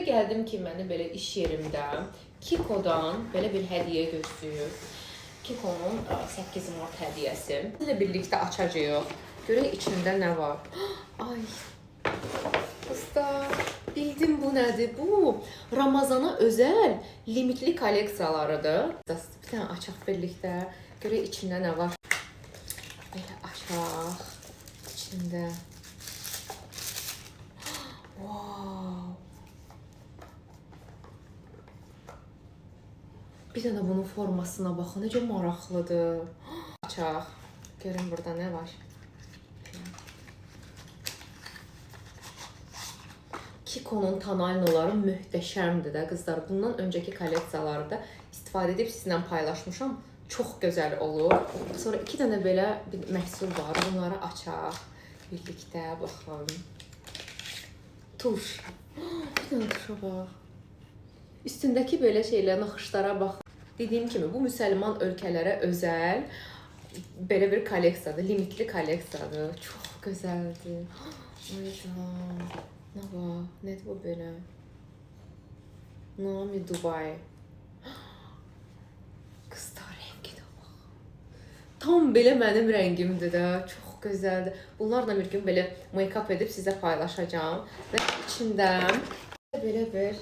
gəldim ki, məni belə iş yerimdə Kiko'dan belə bir hədiyyə gözləyir. Kiko'nun 8 mart hədiyyəsi. Bizlə birlikdə açacağıq. Görək içində nə var. Ay, qızlar, bildim bu nədir? Bu Ramazana özəl limitli kolleksiyalarıdır. Bir dənə açaq birlikdə. Görək içində nə var. Belə açaq. İçində. Wow. Bir dənə bunun formasına baxın, necə maraqlıdır. Açaq. Görün burada nə var. Kiko'nun tonalinoları möhtəşəmdir də qızlar. Bundan öncəki kolleksiyaları da istifadə edib sizinlə paylaşmışam. Çox gözəl olur. Sonra 2 dənə belə bir məhsul var. Bunları açaq. Birlikdə baxın. Tuş. Bir dənə tuşa bax. Üstündəki belə şeylər, naxışlara bax. Dediyim kimi bu müsəlman ölkələrə özəl belə bir kolleksiyadır, limitli kolleksiyadır. Çox gözəldir. Ayda. Nə var? Nədir bu belə? Nami Dubai. Qızlar rəngi də bax. Tam belə mənim rəngimdir də. Çox gözəldir. Bunlarla bir gün belə make-up edib sizə paylaşacağım. Və içindən belə bir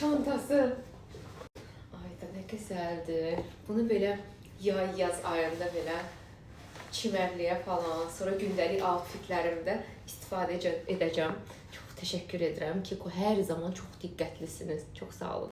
çantası. Ayda nə gözəldir. Bunu belə yaz ayında belə çimərliyə falan, sonra gündəlik outfitlərimdə istifadə edəcəm. Çox təşəkkür edirəm ki, hər zaman çox diqqətlisiniz. Çox sağ olun.